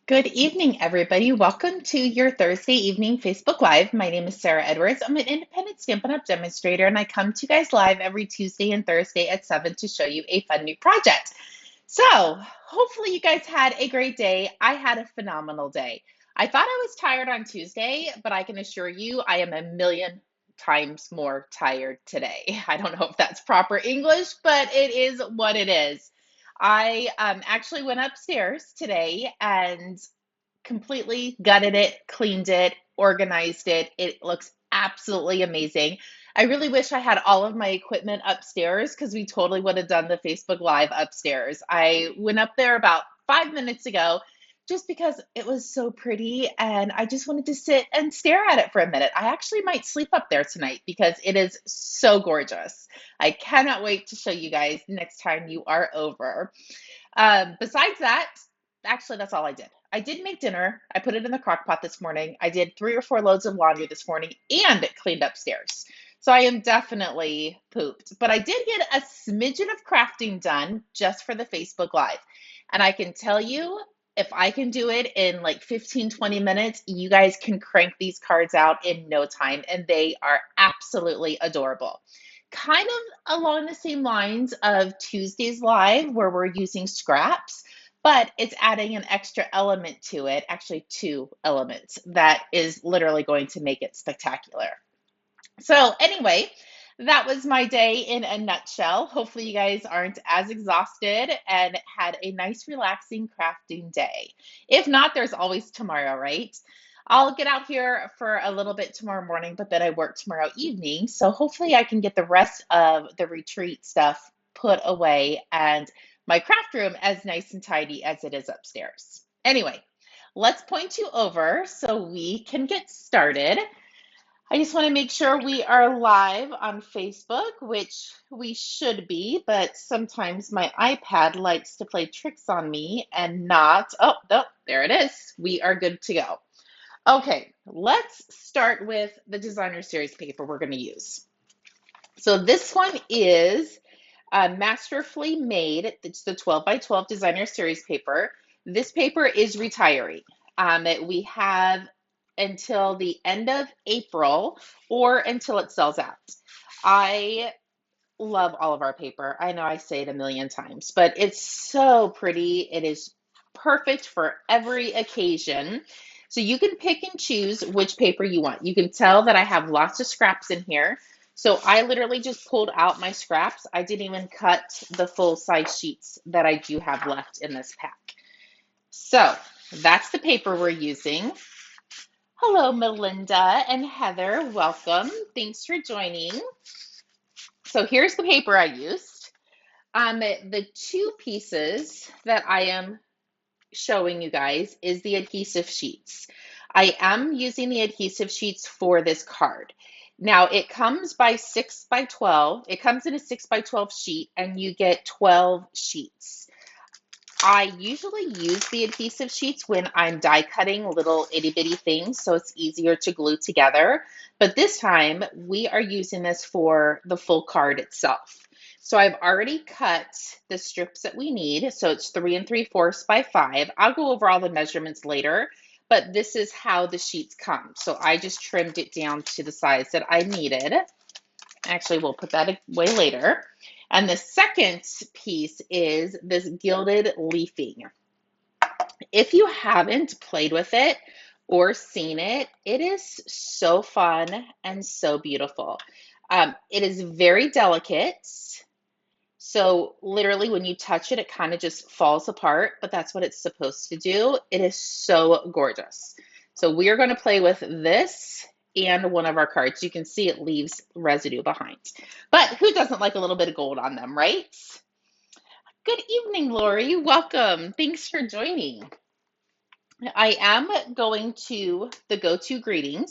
Good evening, everybody. Welcome to your Thursday evening Facebook Live. My name is Sarah Edwards. I'm an independent Stampin' Up! Demonstrator, and I come to you guys live every Tuesday and Thursday at 7 to show you a fun new project. So, hopefully, you guys had a great day. I had a phenomenal day. I thought I was tired on Tuesday, but I can assure you I am a million times more tired today. I don't know if that's proper English, but it is what it is. I actually went upstairs today and completely gutted it, cleaned it, organized it. It looks absolutely amazing. I really wish I had all of my equipment upstairs because we totally would have done the Facebook Live upstairs. I went up there about 5 minutes ago just because it was so pretty and I just wanted to sit and stare at it for a minute. I actually might sleep up there tonight because it is so gorgeous. I cannot wait to show you guys next time you are over. Besides that, actually, that's all I did. I did make dinner. I put it in the crock pot this morning. I did 3 or 4 loads of laundry this morning and cleaned upstairs. So I am definitely pooped. But I did get a smidgen of crafting done just for the Facebook Live. And I can tell you, if I can do it in like 15, 20 minutes, you guys can crank these cards out in no time. And they are absolutely adorable. Kind of along the same lines of Tuesday's Live, where we're using scraps, but it's adding an extra element to it, actually two elements, that is literally going to make it spectacular. So, anyway, that was my day in a nutshell. Hopefully, you guys aren't as exhausted and had a nice, relaxing crafting day. If not, there's always tomorrow, right? I'll get out here for a little bit tomorrow morning, but then I work tomorrow evening. So, hopefully, I can get the rest of the retreat stuff put away and my craft room as nice and tidy as it is upstairs. Anyway, let's point you over so we can get started. I just want to make sure we are live on Facebook, which we should be, but sometimes my iPad likes to play tricks on me and not. Oh, no, there it is. We are good to go. Okay, let's start with the designer series paper we're going to use. So this one is masterfully made. It's the 12 by 12 designer series paper. This paper is retiring. We have until the end of April or until it sells out. I love all of our paper. I know I say it a million times, but it's so pretty. It is perfect for every occasion. So you can pick and choose which paper you want. You can tell that I have lots of scraps in here. So I literally just pulled out my scraps. I didn't even cut the full size sheets that I do have left in this pack. So that's the paper we're using. Hello, Melinda and Heather. Welcome. Thanks for joining. So here's the paper I used. The two pieces that I am showing you guys is the adhesive sheets. I am using the adhesive sheets for this card. Now it comes by 6 by 12. It comes in a 6 by 12 sheet and you get 12 sheets. I usually use the adhesive sheets when I'm die cutting little itty bitty things, so it's easier to glue together. But this time we are using this for the full card itself. So I've already cut the strips that we need. So it's 3 3/4 by 5. I'll go over all the measurements later, but this is how the sheets come. So I just trimmed it down to the size that I needed. Actually, we'll put that away later. And the second piece is this gilded leafing. If you haven't played with it or seen it, it is so fun and so beautiful. It is very delicate. So literally when you touch it, it kind of just falls apart, but that's what it's supposed to do. It is so gorgeous. So we are going to play with this and one of our cards. You can see it leaves residue behind. But who doesn't like a little bit of gold on them, right? Good evening, Lori. Welcome. Thanks for joining. I am going to the go-to greetings.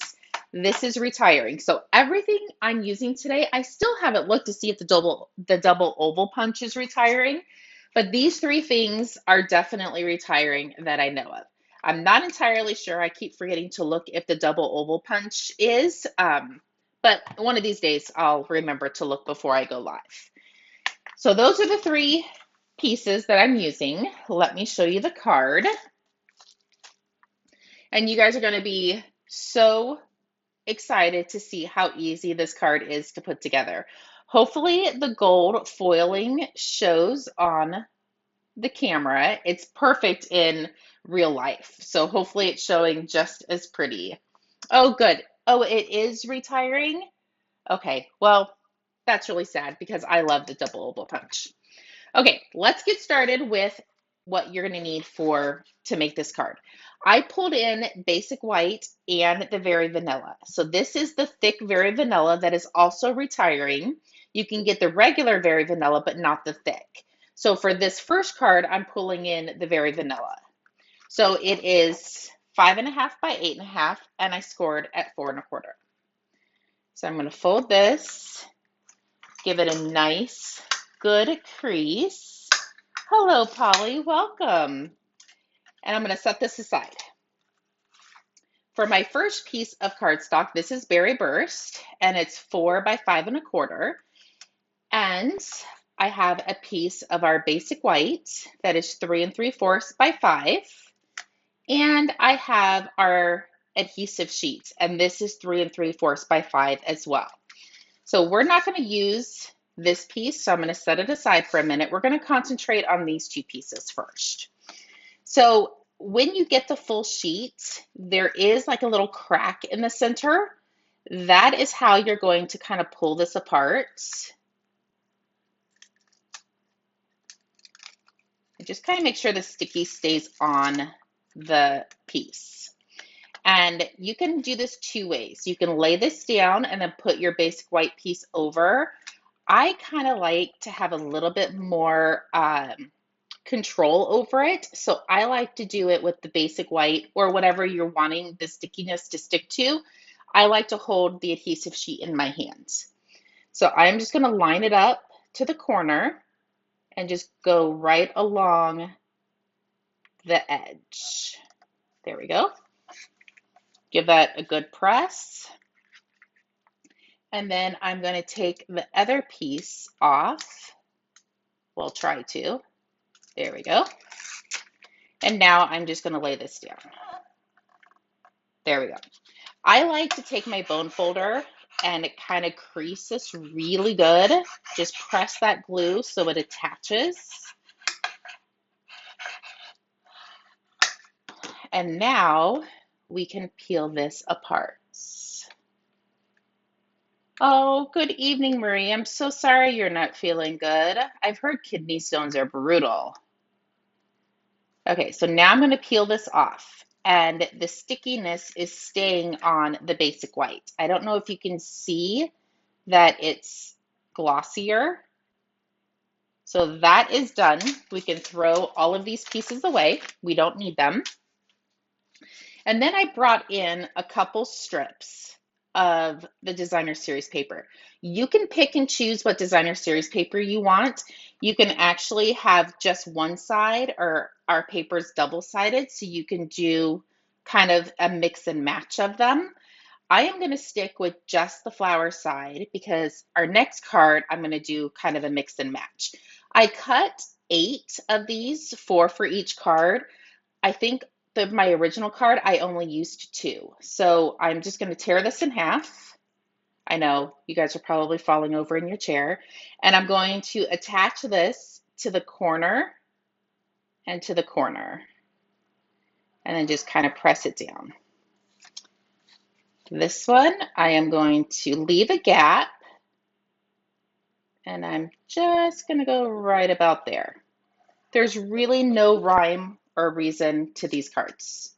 This is retiring. So everything I'm using today, I still haven't looked to see if the double oval punch is retiring, but these three things are definitely retiring that I know of. I'm not entirely sure. I keep forgetting to look if the double oval punch is, but one of these days I'll remember to look before I go live. So those are the three pieces that I'm using. Let me show you the card. And you guys are going to be so excited to see how easy this card is to put together. Hopefully the gold foiling shows on the camera. It's perfect in real life. So hopefully it's showing just as pretty. Oh, good. Oh, it is retiring? Okay, well, that's really sad because I love the double elbow punch. Okay, let's get started with what you're going to need to make this card. I pulled in basic white and the very vanilla. So this is the thick very vanilla that is also retiring. You can get the regular very vanilla, but not the thick. So for this first card, I'm pulling in the very vanilla. So it is 5.5 by 8.5, and I scored at 4.25. So I'm going to fold this, give it a nice, good crease. Hello, Polly, welcome. And I'm going to set this aside. For my first piece of cardstock, this is Berry Burst, and it's 4 by 5.25. And I have a piece of our basic white that is 3 3/4 by 5. And I have our adhesive sheet, and this is 3 3/4 by 5 as well. So we're not going to use this piece, so I'm going to set it aside for a minute. We're going to concentrate on these two pieces first. So when you get the full sheet, there is like a little crack in the center. That is how you're going to kind of pull this apart. And just kind of make sure the sticky stays on the piece. And you can do this two ways. You can lay this down and then put your basic white piece over. I kind of like to have a little bit more control over it. So I like to do it with the basic white or whatever you're wanting the stickiness to stick to. I like to hold the adhesive sheet in my hands. So I'm just going to line it up to the corner and just go right along the edge. There we go. Give that a good press. And then I'm going to take the other piece off. We'll try to. There we go. And now I'm just going to lay this down. There we go. I like to take my bone folder and kind of crease this really good. Just press that glue so it attaches. And now we can peel this apart. Oh, good evening, Marie. I'm so sorry you're not feeling good. I've heard kidney stones are brutal. Okay, so now I'm going to peel this off, and the stickiness is staying on the basic white. I don't know if you can see that it's glossier. So that is done. We can throw all of these pieces away. We don't need them. And then I brought in a couple strips of the designer series paper. You can pick and choose what designer series paper you want. You can actually have just one side, or our paper's double-sided, so you can do kind of a mix and match of them. I am going to stick with just the flower side because our next card, I'm going to do kind of a mix and match. I cut 8 of these, 4 for each card. I think my original card, I only used 2. So I'm just going to tear this in half. I know you guys are probably falling over in your chair. And I'm going to attach this to the corner and to the corner. And then just kind of press it down. This one, I am going to leave a gap. And I'm just going to go right about there. There's really no rhyme or reason to these cards.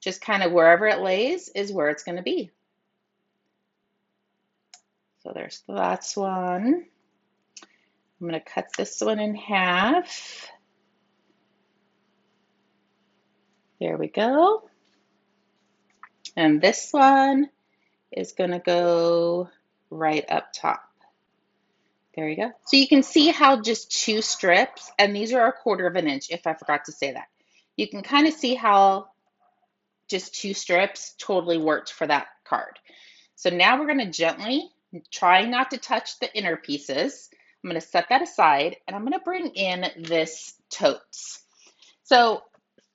Just kind of wherever it lays is where it's going to be. So there's the last one. I'm going to cut this one in half. There we go. And this one is going to go right up top. There you go. So you can see how just 2 strips, and these are 1/4 inch, if I forgot to say that. You can kind of see how just 2 strips totally worked for that card. So now we're going to gently, try not to touch the inner pieces. I'm going to set that aside, and I'm going to bring in this totes. So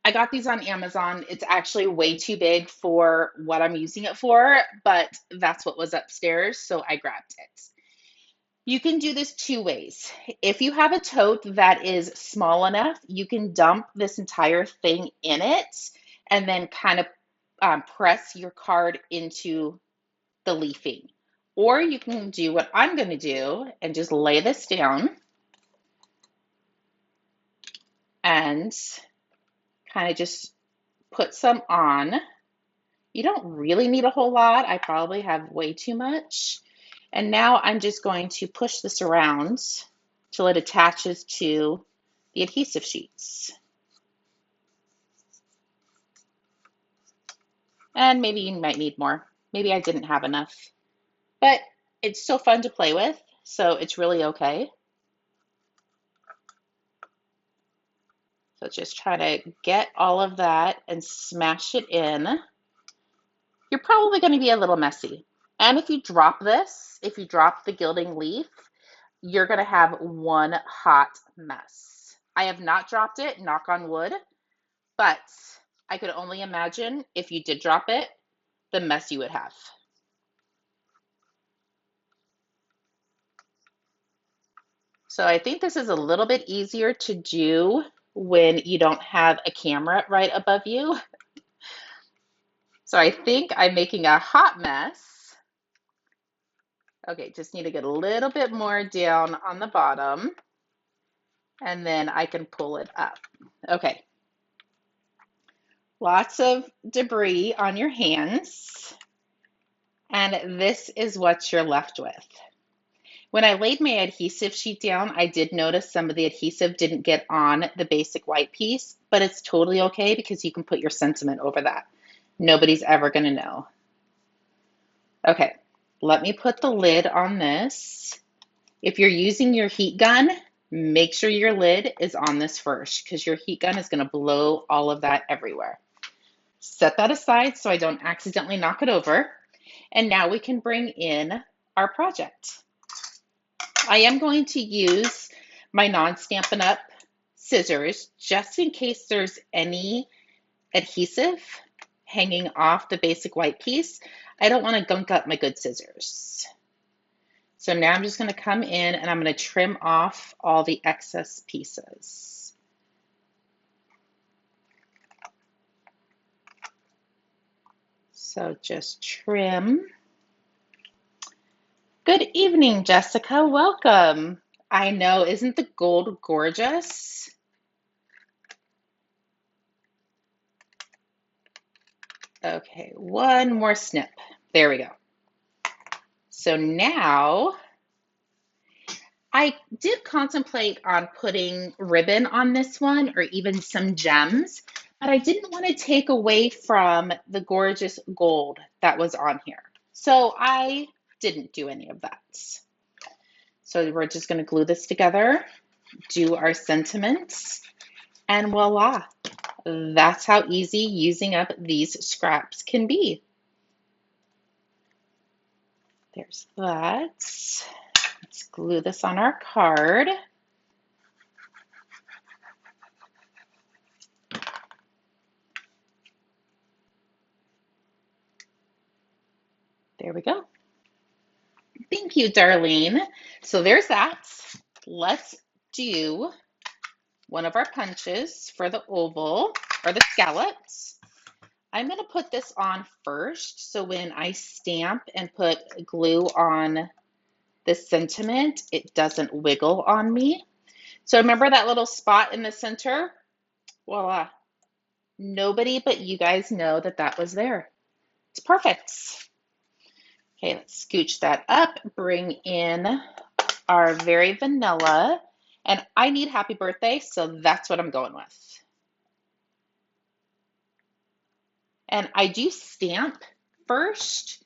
I got these on Amazon. It's actually way too big for what I'm using it for, but that's what was upstairs, so I grabbed it. You can do this two ways. If you have a tote that is small enough, you can dump this entire thing in it and then kind of press your card into the leafing. Or you can do what I'm going to do and just lay this down and kind of just put some on. You don't really need a whole lot. I probably have way too much. And now I'm just going to push this around till it attaches to the adhesive sheets. And maybe you might need more. Maybe I didn't have enough. But it's so fun to play with, so it's really okay. So just try to get all of that and smash it in. You're probably going to be a little messy. And if you drop this, if you drop the gilding leaf, you're going to have one hot mess. I have not dropped it, knock on wood, but I could only imagine if you did drop it, the mess you would have. So I think this is a little bit easier to do when you don't have a camera right above you. So I think I'm making a hot mess. Okay, just need to get a little bit more down on the bottom, and then I can pull it up. Okay. Lots of debris on your hands, and this is what you're left with. When I laid my adhesive sheet down, I did notice some of the adhesive didn't get on the basic white piece, but it's totally okay because you can put your sentiment over that. Nobody's ever going to know. Okay, let me put the lid on this. If you're using your heat gun, make sure your lid is on this first because your heat gun is going to blow all of that everywhere. Set that aside so I don't accidentally knock it over. And now we can bring in our project. I am going to use my non-Stampin' Up! Scissors just in case there's any adhesive hanging off the basic white piece. I don't want to gunk up my good scissors. So now I'm just going to come in and I'm going to trim off all the excess pieces. So just trim. Good evening, Jessica. Welcome. I know, isn't the gold gorgeous? Okay, one more snip. There we go. So now I did contemplate on putting ribbon on this one or even some gems, but I didn't want to take away from the gorgeous gold that was on here. So I didn't do any of that. So we're just going to glue this together, do our sentiments, and voila. That's how easy using up these scraps can be. There's that. Let's glue this on our card. There we go. Thank you, Darlene. So there's that. Let's do one of our punches for the oval or the scallops. I'm going to put this on first, so when I stamp and put glue on this sentiment, it doesn't wiggle on me. So remember that little spot in the center? Voila. Nobody but you guys know that that was there. It's perfect. Okay, let's scooch that up, bring in our very vanilla, and I need happy birthday, so that's what I'm going with. And I do stamp first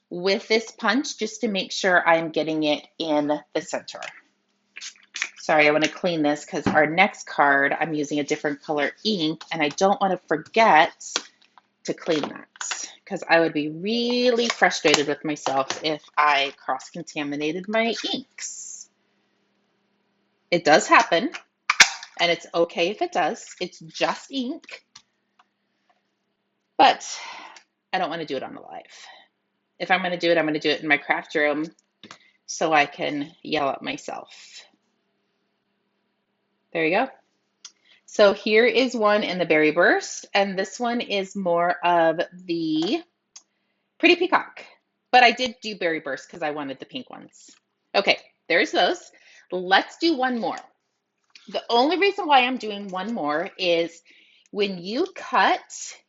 with this punch just to make sure I'm getting it in the center. Sorry, I want to clean this because our next card, I'm using a different color ink, and I don't want to forget to clean that because I would be really frustrated with myself if I cross-contaminated my inks. It does happen, and it's okay if it does. It's just ink. But I don't want to do it on the live. If I'm going to do it, I'm going to do it in my craft room so I can yell at myself. There you go. So here is one in the Berry Burst, and this one is more of the Pretty Peacock. But I did do Berry Burst because I wanted the pink ones. Okay, there's those. Let's do one more. The only reason why I'm doing one more is when you cut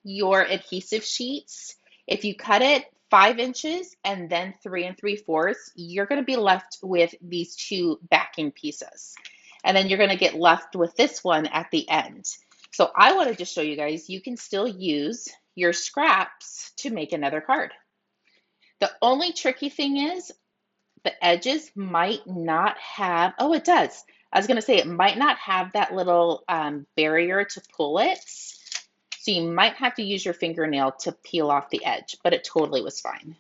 your adhesive sheets, if you cut it 5 inches and then 3 3/4, you're going to be left with these two backing pieces. And then you're going to get left with this one at the end. So I wanted to show you guys, you can still use your scraps to make another card. The only tricky thing is the edges might not have, oh, it does. I was going to say it might not have that little barrier to pull it. So you might have to use your fingernail to peel off the edge, but it totally was fine.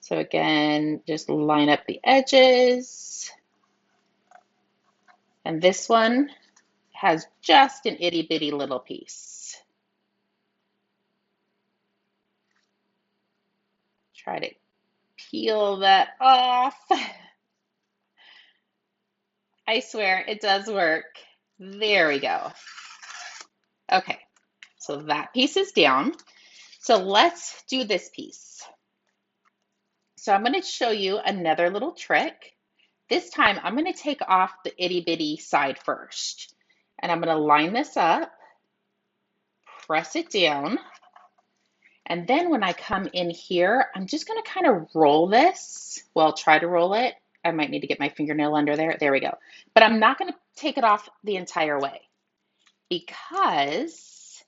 So again, just line up the edges. And this one has just an itty bitty little piece. Try to peel that off. I swear it does work. There we go. Okay, so that piece is down. So let's do this piece. So I'm going to show you another little trick. This time I'm going to take off the itty bitty side first. And I'm going to line this up, press it down. And then when I come in here, I'm just going to kind of roll this. Well, try to roll it. I might need to get my fingernail under there. There we go. But I'm not going to take it off the entire way because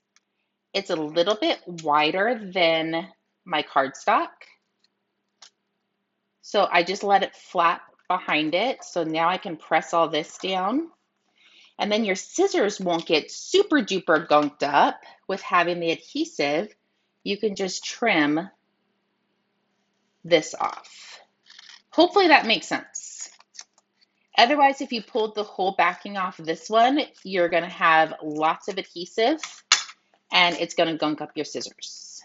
it's a little bit wider than my cardstock. So I just let it flap behind it. So now I can press all this down. And then your scissors won't get super duper gunked up with having the adhesive. You can just trim this off. Hopefully that makes sense. Otherwise, if you pulled the whole backing off this one, you're going to have lots of adhesive and it's going to gunk up your scissors.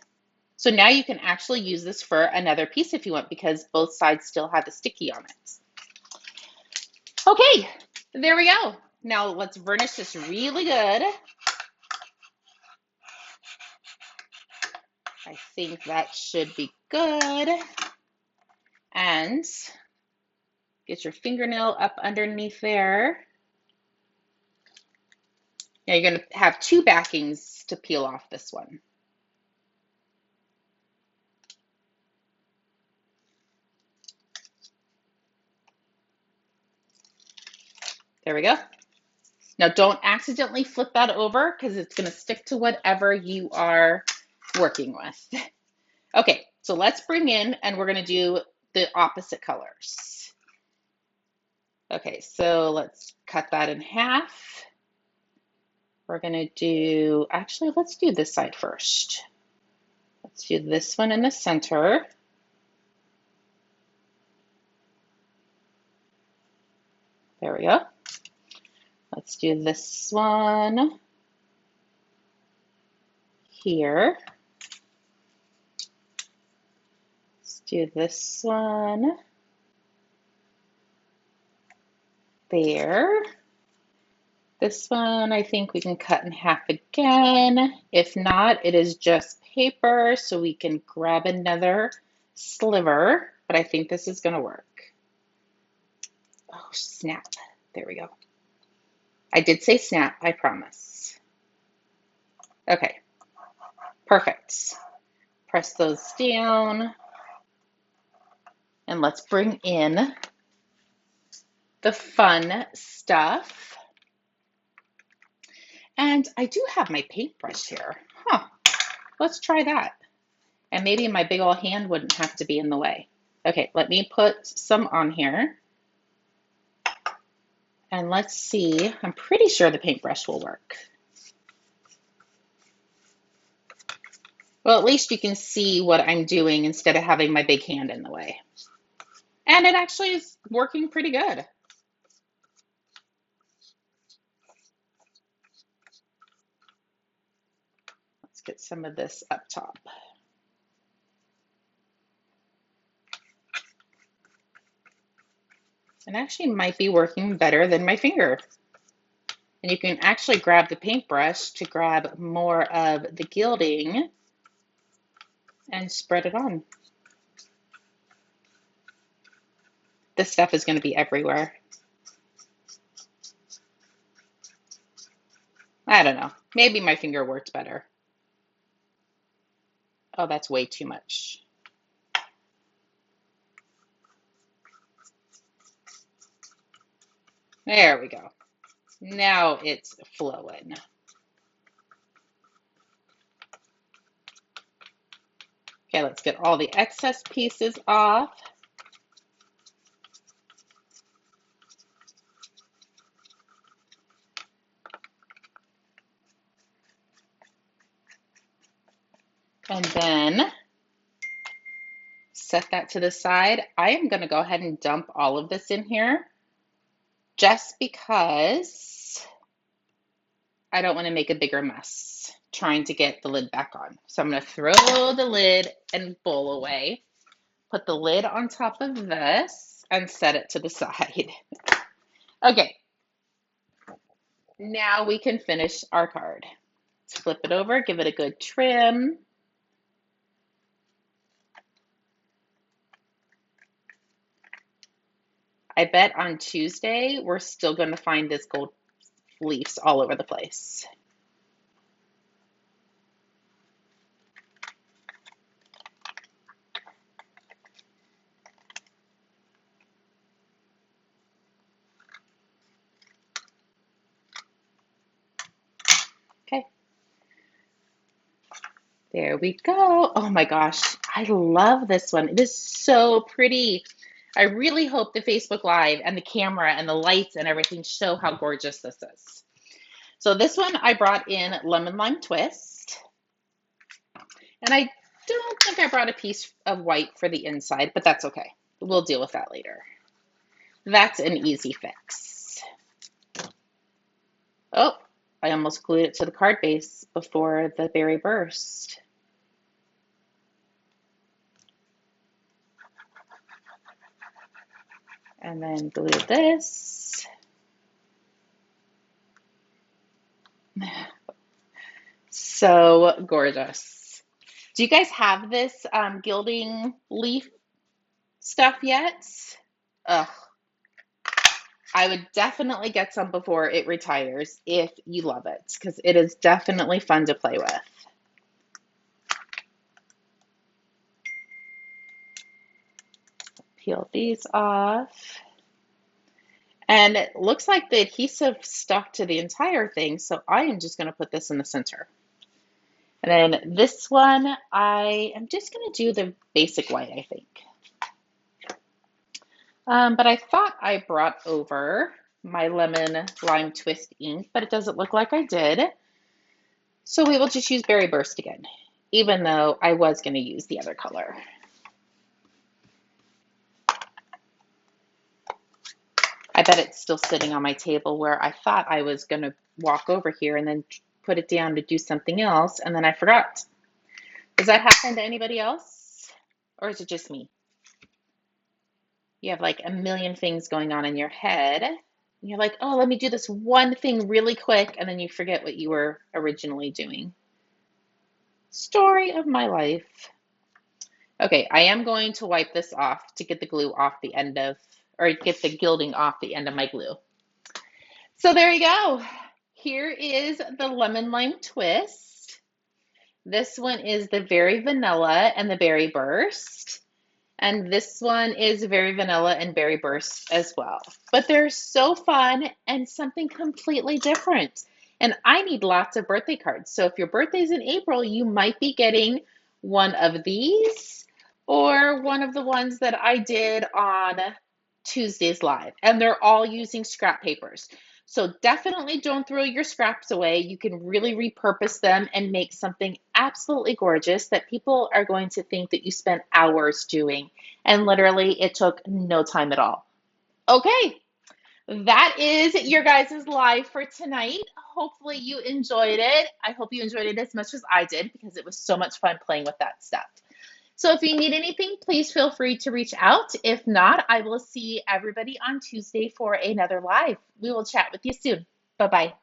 So now you can actually use this for another piece if you want because both sides still have the sticky on it. Okay, there we go. Now let's varnish this really good. I think that should be good. And get your fingernail up underneath there. Now you're going to have two backings to peel off this one. There we go. Now don't accidentally flip that over because it's going to stick to whatever you are working with. Okay, so let's bring in and we're going to do the opposite colors. Okay, so let's cut that in half. We're going to do, actually, let's do this side first. Let's do this one in the center. There we go. Let's do this one here. Let's do this one there. This one I think we can cut in half again. If not, it is just paper, so we can grab another sliver, but I think this is going to work. Oh, snap. There we go. I did say snap, I promise. Okay, perfect. Press those down. And let's bring in the fun stuff. And I do have my paintbrush here. Huh, let's try that. And maybe my big old hand wouldn't have to be in the way. Okay, let me put some on here. And let's see, I'm pretty sure the paintbrush will work. Well, at least you can see what I'm doing instead of having my big hand in the way. And it actually is working pretty good. Let's get some of this up top. It actually might be working better than my finger. And you can actually grab the paintbrush to grab more of the gilding and spread it on. This stuff is going to be everywhere. I don't know. Maybe my finger worked better. Oh, that's way too much. There we go. Now it's flowing. Okay, let's get all the excess pieces off. And then set that to the side. I am going to go ahead and dump all of this in here just because I don't want to make a bigger mess trying to get the lid back on. So I'm going to throw the lid and bowl away, put the lid on top of this, and set it to the side. Okay, now we can finish our card. Let's flip it over, give it a good trim. I bet on Tuesday, we're still going to find this gold leaves all over the place. Okay. There we go. Oh my gosh, I love this one. It is so pretty. I really hope the Facebook Live and the camera and the lights and everything show how gorgeous this is. So this one I brought in Lemon Lime Twist. And I don't think I brought a piece of white for the inside, but that's okay. We'll deal with that later. That's an easy fix. Oh, I almost glued it to the card base before the berry burst. And then glue this. So gorgeous. Do you guys have this gilding leaf stuff yet? Ugh. I would definitely get some before it retires if you love it, because it is definitely fun to play with. Peel these off. And it looks like the adhesive stuck to the entire thing, so I am just going to put this in the center. And then this one, I am just going to do the basic white, I think. But I thought I brought over my lemon lime twist ink, but it doesn't look like I did. So we will just use Berry Burst again, even though I was going to use the other color. I bet it's still sitting on my table where I thought I was going to walk over here and then put it down to do something else, and then I forgot. Does that happen to anybody else? Or is it just me? You have like a million things going on in your head. And you're like, oh, let me do this one thing really quick, and then you forget what you were originally doing. Story of my life. Okay, I am going to wipe this off to get the glue off the end of, or get the gilding off the end of my glue. So there you go. Here is the lemon lime twist. This one is the very vanilla and the berry burst. And this one is very vanilla and berry burst as well. But they're so fun and something completely different. And I need lots of birthday cards. So if your birthday's in April, you might be getting one of these or one of the ones that I did on Tuesday's live. And they're all using scrap papers. So definitely don't throw your scraps away. You can really repurpose them and make something absolutely gorgeous that people are going to think that you spent hours doing. And literally it took no time at all. Okay, That is your guys' live for tonight. Hopefully you enjoyed it. I hope you enjoyed it as much as I did because it was so much fun playing with that stuff. So if you need anything, please feel free to reach out. If not, I will see everybody on Tuesday for another live. We will chat with you soon. Bye bye.